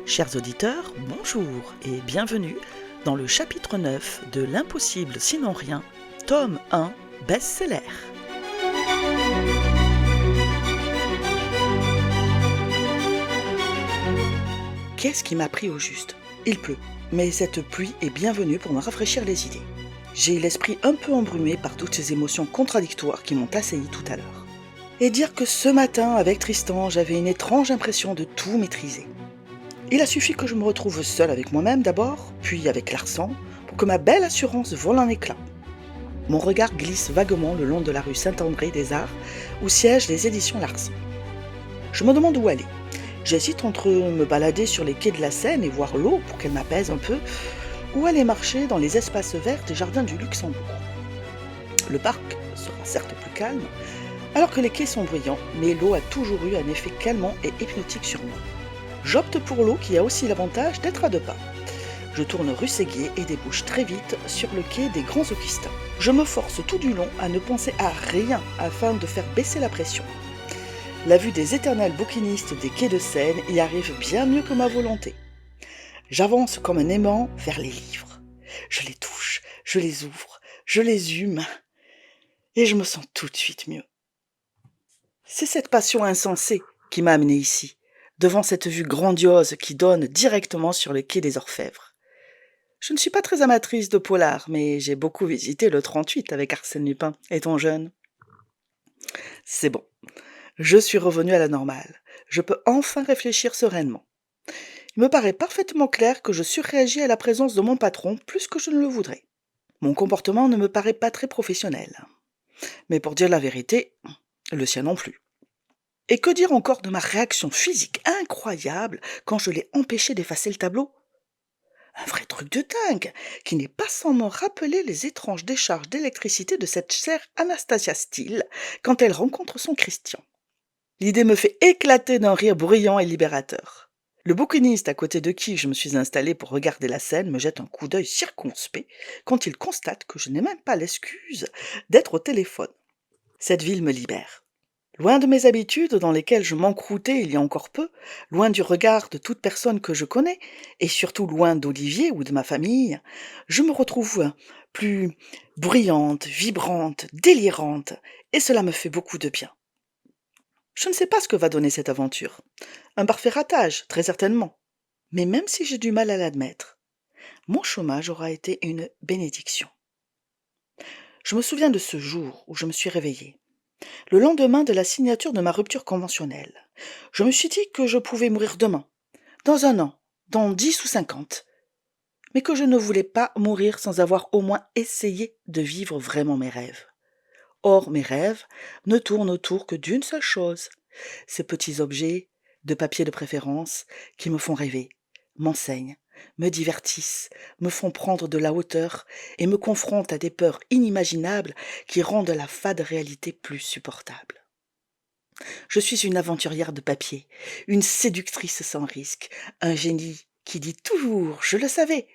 Chers auditeurs, bonjour et bienvenue dans le chapitre 9 de L'impossible sinon rien, tome 1, best-seller. Qu'est-ce qui m'a pris au juste ? Il pleut, mais cette pluie est bienvenue pour me rafraîchir les idées. J'ai l'esprit un peu embrumé par toutes ces émotions contradictoires qui m'ont assailli tout à l'heure. Et dire que ce matin, avec Tristan, j'avais une étrange impression de tout maîtriser. Il a suffi que je me retrouve seule avec moi-même d'abord, puis avec Larsan, pour que ma belle assurance vole en éclats. Mon regard glisse vaguement le long de la rue Saint-André des Arts, où siègent les éditions Larsan. Je me demande où aller. J'hésite entre me balader sur les quais de la Seine et voir l'eau pour qu'elle m'apaise un peu, ou aller marcher dans les espaces verts des jardins du Luxembourg. Le parc sera certes plus calme, alors que les quais sont bruyants, mais l'eau a toujours eu un effet calmant et hypnotique sur moi. J'opte pour l'eau qui a aussi l'avantage d'être à deux pas. Je tourne rue Séguier et débouche très vite sur le quai des Grands Augustins. Je me force tout du long à ne penser à rien afin de faire baisser la pression. La vue des éternels bouquinistes des quais de Seine y arrive bien mieux que ma volonté. J'avance comme un aimant vers les livres. Je les touche, je les ouvre, je les hume, et je me sens tout de suite mieux. C'est cette passion insensée qui m'a amené ici, devant cette vue grandiose qui donne directement sur le quai des Orfèvres. Je ne suis pas très amatrice de polar, mais j'ai beaucoup visité le 38 avec Arsène Lupin, étant jeune. C'est bon, je suis revenue à la normale. Je peux enfin réfléchir sereinement. Il me paraît parfaitement clair que je surréagis à la présence de mon patron plus que je ne le voudrais. Mon comportement ne me paraît pas très professionnel. Mais pour dire la vérité, le sien non plus. Et que dire encore de ma réaction physique incroyable quand je l'ai empêché d'effacer le tableau ? Un vrai truc de dingue, qui n'est pas sans me rappeler les étranges décharges d'électricité de cette chère Anastasia Steele quand elle rencontre son Christian. L'idée me fait éclater d'un rire bruyant et libérateur. Le bouquiniste à côté de qui je me suis installée pour regarder la scène me jette un coup d'œil circonspect quand il constate que je n'ai même pas l'excuse d'être au téléphone. Cette ville me libère. Loin de mes habitudes dans lesquelles je m'encroutais il y a encore peu, loin du regard de toute personne que je connais, et surtout loin d'Olivier ou de ma famille, je me retrouve plus bruyante, vibrante, délirante, et cela me fait beaucoup de bien. Je ne sais pas ce que va donner cette aventure. Un parfait ratage, très certainement. Mais même si j'ai du mal à l'admettre, mon chômage aura été une bénédiction. Je me souviens de ce jour où je me suis réveillée. Le lendemain de la signature de ma rupture conventionnelle. Je me suis dit que je pouvais mourir demain, dans 1 an, dans 10 ou 50, mais que je ne voulais pas mourir sans avoir au moins essayé de vivre vraiment mes rêves. Or, mes rêves ne tournent autour que d'une seule chose, ces petits objets, de papier de préférence, qui me font rêver, m'enseignent, me divertissent, me font prendre de la hauteur et me confrontent à des peurs inimaginables qui rendent la fade réalité plus supportable. Je suis une aventurière de papier, une séductrice sans risque, un génie qui dit toujours « je le savais »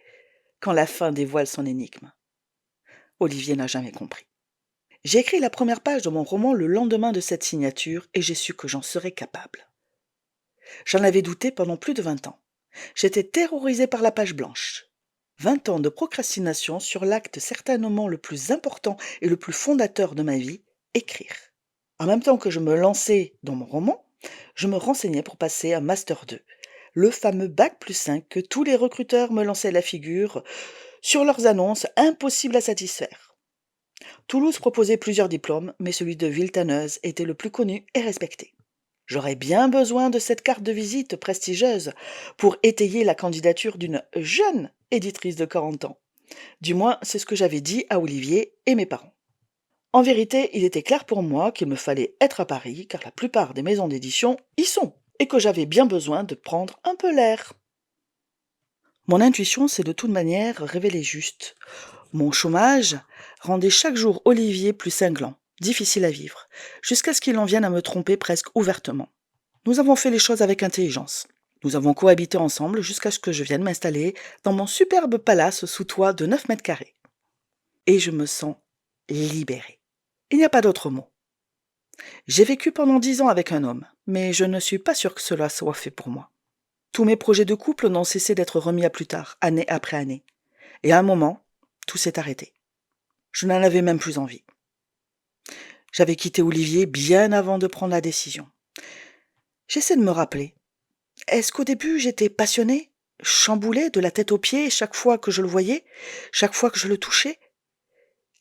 quand la fin dévoile son énigme. Olivier n'a jamais compris. J'ai écrit la première page de mon roman le lendemain de cette signature et j'ai su que j'en serais capable. J'en avais douté pendant plus de 20 ans. J'étais terrorisée par la page blanche. 20 ans de procrastination sur l'acte certainement le plus important et le plus fondateur de ma vie, écrire. En même temps que je me lançais dans mon roman, je me renseignais pour passer un Master 2, le fameux Bac+5 que tous les recruteurs me lançaient la figure sur leurs annonces impossibles à satisfaire. Toulouse proposait plusieurs diplômes, mais celui de Villetaneuse était le plus connu et respecté. J'aurais bien besoin de cette carte de visite prestigieuse pour étayer la candidature d'une jeune éditrice de 40 ans. Du moins, c'est ce que j'avais dit à Olivier et mes parents. En vérité, il était clair pour moi qu'il me fallait être à Paris, car la plupart des maisons d'édition y sont, et que j'avais bien besoin de prendre un peu l'air. Mon intuition s'est de toute manière révélée juste. Mon chômage rendait chaque jour Olivier plus cinglant, difficile à vivre, jusqu'à ce qu'il en vienne à me tromper presque ouvertement. Nous avons fait les choses avec intelligence. Nous avons cohabité ensemble jusqu'à ce que je vienne m'installer dans mon superbe palace sous toit de 9 mètres carrés. Et je me sens libérée. Il n'y a pas d'autre mot. J'ai vécu pendant 10 ans avec un homme, mais je ne suis pas sûre que cela soit fait pour moi. Tous mes projets de couple n'ont cessé d'être remis à plus tard, année après année. Et à un moment, tout s'est arrêté. Je n'en avais même plus envie. J'avais quitté Olivier bien avant de prendre la décision. J'essaie de me rappeler. Est-ce qu'au début, j'étais passionnée, chamboulée de la tête aux pieds chaque fois que je le voyais, chaque fois que je le touchais?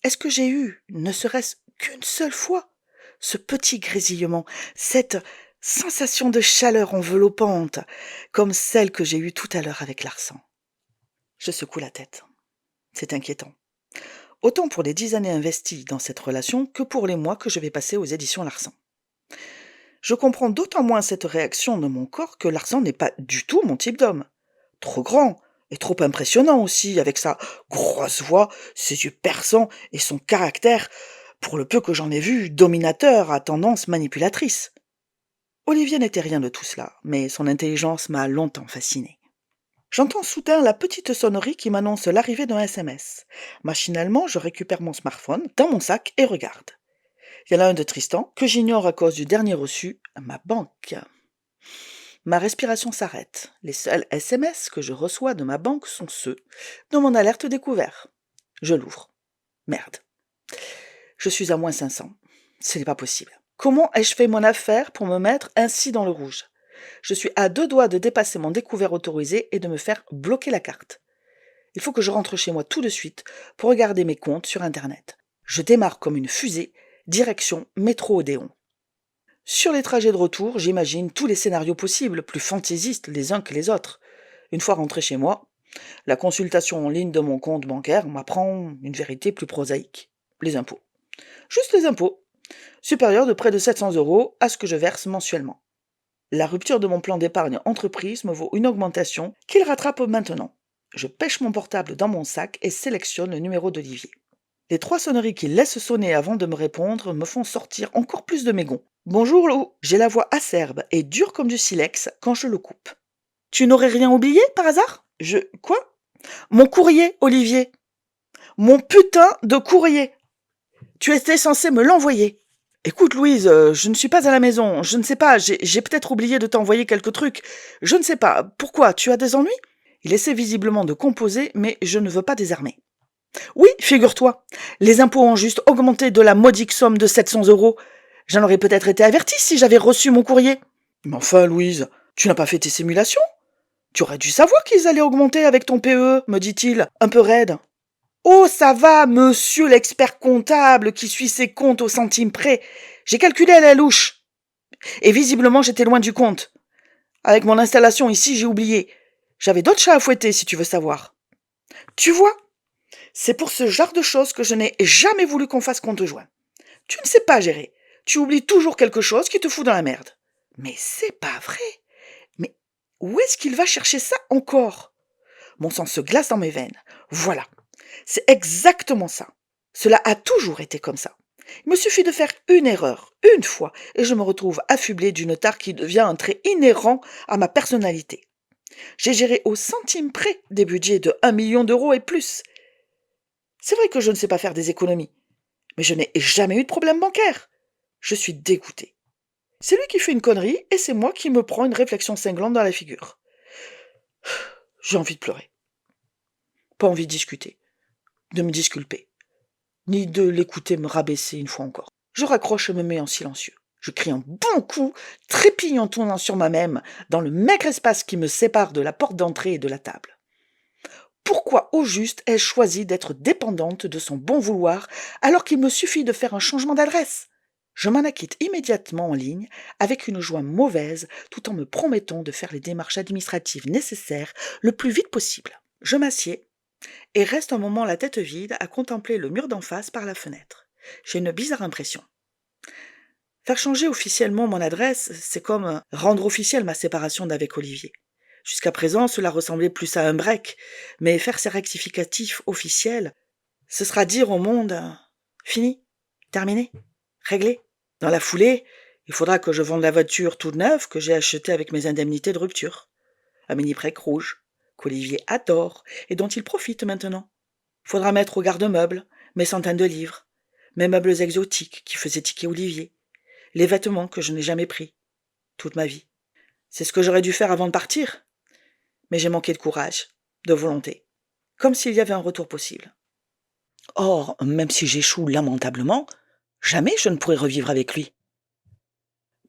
Est-ce que j'ai eu, ne serait-ce qu'une seule fois, ce petit grésillement, cette sensation de chaleur enveloppante, comme celle que j'ai eue tout à l'heure avec Larsan? Je secoue la tête. C'est inquiétant. Autant pour les 10 années investies dans cette relation que pour les mois que je vais passer aux éditions Larsan. Je comprends d'autant moins cette réaction de mon corps que Larsan n'est pas du tout mon type d'homme. Trop grand et trop impressionnant aussi, avec sa grosse voix, ses yeux perçants et son caractère, pour le peu que j'en ai vu, dominateur à tendance manipulatrice. Olivier n'était rien de tout cela, mais son intelligence m'a longtemps fasciné. J'entends soudain la petite sonnerie qui m'annonce l'arrivée d'un SMS. Machinalement, je récupère mon smartphone dans mon sac et regarde. Il y en a un de Tristan, que j'ignore à cause du dernier reçu, ma banque. Ma respiration s'arrête. Les seuls SMS que je reçois de ma banque sont ceux de mon alerte découvert. Je l'ouvre. Merde. Je suis à moins 500. Ce n'est pas possible. Comment ai-je fait mon affaire pour me mettre ainsi dans le rouge? Je suis à 2 doigts de dépasser mon découvert autorisé et de me faire bloquer la carte. Il faut que je rentre chez moi tout de suite pour regarder mes comptes sur Internet. Je démarre comme une fusée, direction métro Odéon. Sur les trajets de retour, j'imagine tous les scénarios possibles, plus fantaisistes les uns que les autres. Une fois rentré chez moi, la consultation en ligne de mon compte bancaire m'apprend une vérité plus prosaïque. Les impôts. Juste les impôts. Supérieurs de près de 700 € à ce que je verse mensuellement. La rupture de mon plan d'épargne entreprise me vaut une augmentation qu'il rattrape maintenant. Je pêche mon portable dans mon sac et sélectionne le numéro d'Olivier. Les 3 sonneries qu'il laisse sonner avant de me répondre me font sortir encore plus de mes gonds. Bonjour Lou, j'ai la voix acerbe et dure comme du silex quand je le coupe. Tu n'aurais rien oublié par hasard? Quoi? Mon courrier, Olivier. Mon putain de courrier. Tu étais censé me l'envoyer. Écoute Louise, je ne suis pas à la maison, je ne sais pas, j'ai peut-être oublié de t'envoyer quelques trucs. Je ne sais pas, pourquoi, tu as des ennuis? Il essaie visiblement de composer, mais je ne veux pas désarmer. Oui, figure-toi, les impôts ont juste augmenté de la modique somme de 700 €. J'en aurais peut-être été avertie si j'avais reçu mon courrier. Mais enfin, Louise, tu n'as pas fait tes simulations? Tu aurais dû savoir qu'ils allaient augmenter avec ton PE, me dit-il, un peu raide. Oh, ça va, monsieur l'expert comptable qui suit ses comptes au centime près. J'ai calculé à la louche. Et visiblement, j'étais loin du compte. Avec mon installation ici, j'ai oublié. J'avais d'autres chats à fouetter, si tu veux savoir. Tu vois? C'est pour ce genre de choses que je n'ai jamais voulu qu'on fasse compte joint. Tu ne sais pas gérer. Tu oublies toujours quelque chose qui te fout dans la merde. Mais c'est pas vrai. Mais où est-ce qu'il va chercher ça encore? Mon sang se glace dans mes veines. Voilà. C'est exactement ça. Cela a toujours été comme ça. Il me suffit de faire une erreur, une fois, et je me retrouve affublé d'une tare qui devient un trait inhérent à ma personnalité. J'ai géré au centime près des budgets de 1 million d'euros et plus. C'est vrai que je ne sais pas faire des économies, mais je n'ai jamais eu de problème bancaire. Je suis dégoûté. C'est lui qui fait une connerie et c'est moi qui me prends une réflexion cinglante dans la figure. J'ai envie de pleurer. Pas envie de discuter, de me disculper, ni de l'écouter me rabaisser une fois encore. Je raccroche et me mets en silencieux. Je crie un bon coup, trépigne en tournant sur moi-même, dans le maigre espace qui me sépare de la porte d'entrée et de la table. Pourquoi au juste ai-je choisi d'être dépendante de son bon vouloir alors qu'il me suffit de faire un changement d'adresse? Je m'en acquitte immédiatement en ligne avec une joie mauvaise tout en me promettant de faire les démarches administratives nécessaires le plus vite possible. Je m'assieds et reste un moment la tête vide à contempler le mur d'en face par la fenêtre. J'ai une bizarre impression. Faire changer officiellement mon adresse, c'est comme rendre officielle ma séparation d'avec Olivier. Jusqu'à présent, cela ressemblait plus à un break, mais faire ces rectificatifs officiels, ce sera dire au monde fini, terminé, réglé. Dans la foulée, il faudra que je vende la voiture toute neuve que j'ai achetée avec mes indemnités de rupture. Un mini-break rouge, qu'Olivier adore et dont il profite maintenant. Il faudra mettre au garde-meuble mes centaines de livres, mes meubles exotiques qui faisaient tiquer Olivier, les vêtements que je n'ai jamais pris, toute ma vie. C'est ce que j'aurais dû faire avant de partir, Mais j'ai manqué de courage, de volonté, comme s'il y avait un retour possible. Or, même si j'échoue lamentablement, jamais je ne pourrai revivre avec lui.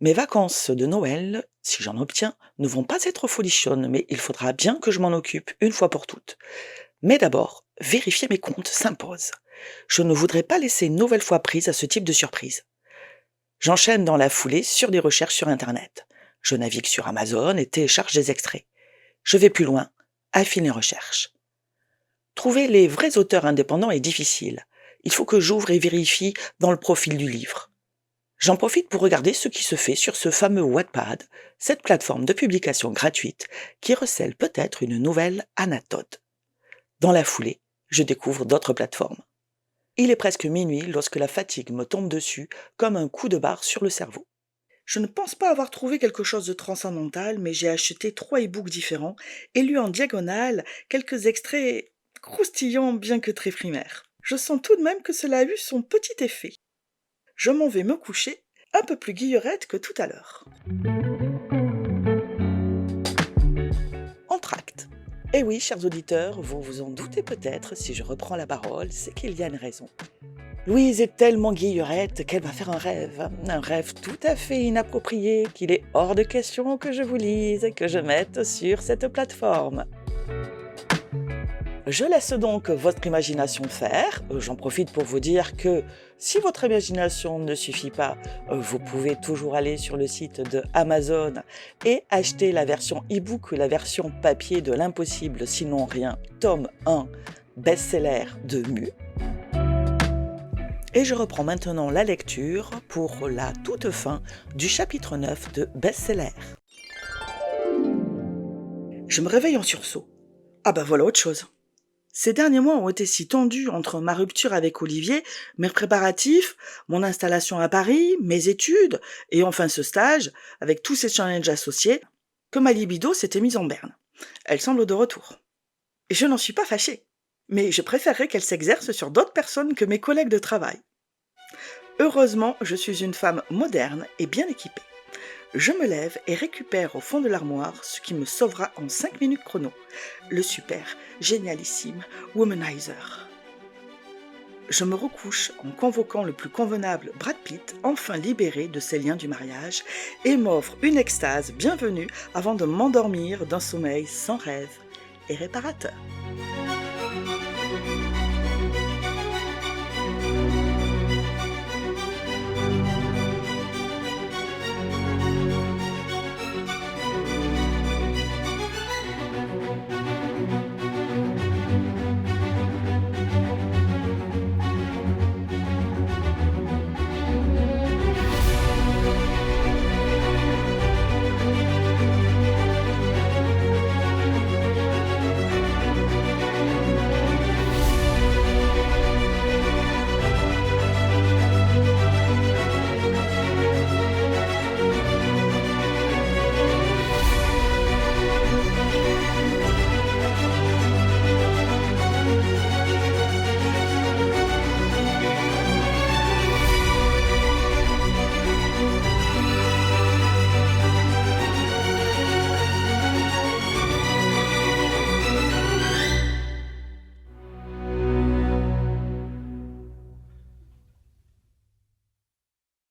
Mes vacances de Noël, si j'en obtiens, ne vont pas être folichonnes, mais il faudra bien que je m'en occupe une fois pour toutes. Mais d'abord, vérifier mes comptes s'impose. Je ne voudrais pas laisser une nouvelle fois prise à ce type de surprise. J'enchaîne dans la foulée sur des recherches sur Internet. Je navigue sur Amazon et télécharge des extraits. Je vais plus loin, affine les recherches. Trouver les vrais auteurs indépendants est difficile. Il faut que j'ouvre et vérifie dans le profil du livre. J'en profite pour regarder ce qui se fait sur ce fameux Wattpad, cette plateforme de publication gratuite qui recèle peut-être une nouvelle anecdote. Dans la foulée, je découvre d'autres plateformes. Il est presque minuit lorsque la fatigue me tombe dessus comme un coup de barre sur le cerveau. Je ne pense pas avoir trouvé quelque chose de transcendantal, mais j'ai acheté 3 e-books différents et lu en diagonale quelques extraits croustillants bien que très primaires. Je sens tout de même que cela a eu son petit effet. Je m'en vais me coucher un peu plus guillerette que tout à l'heure. Entr'acte. Eh oui, chers auditeurs, vous vous en doutez peut-être, si je reprends la parole, c'est qu'il y a une raison. Louise est tellement guillerette qu'elle va faire un rêve tout à fait inapproprié, qu'il est hors de question que je vous lise et que je mette sur cette plateforme. Je laisse donc votre imagination faire. J'en profite pour vous dire que si votre imagination ne suffit pas, vous pouvez toujours aller sur le site de Amazon et acheter la version e-book ou la version papier de L'Impossible, sinon rien, tome 1, best-seller de Mu. Et je reprends maintenant la lecture pour la toute fin du chapitre 9 de Best-seller. Je me réveille en sursaut. Ah bah voilà autre chose. Ces derniers mois ont été si tendus entre ma rupture avec Olivier, mes préparatifs, mon installation à Paris, mes études, et enfin ce stage, avec tous ces challenges associés, que ma libido s'était mise en berne. Elle semble de retour. Et je n'en suis pas fâchée, mais je préférerais qu'elle s'exerce sur d'autres personnes que mes collègues de travail. Heureusement, je suis une femme moderne et bien équipée. Je me lève et récupère au fond de l'armoire ce qui me sauvera en 5 minutes chrono, le super, génialissime Womanizer. Je me recouche en convoquant le plus convenable Brad Pitt, enfin libéré de ses liens du mariage, et m'offre une extase bienvenue avant de m'endormir d'un sommeil sans rêve et réparateur.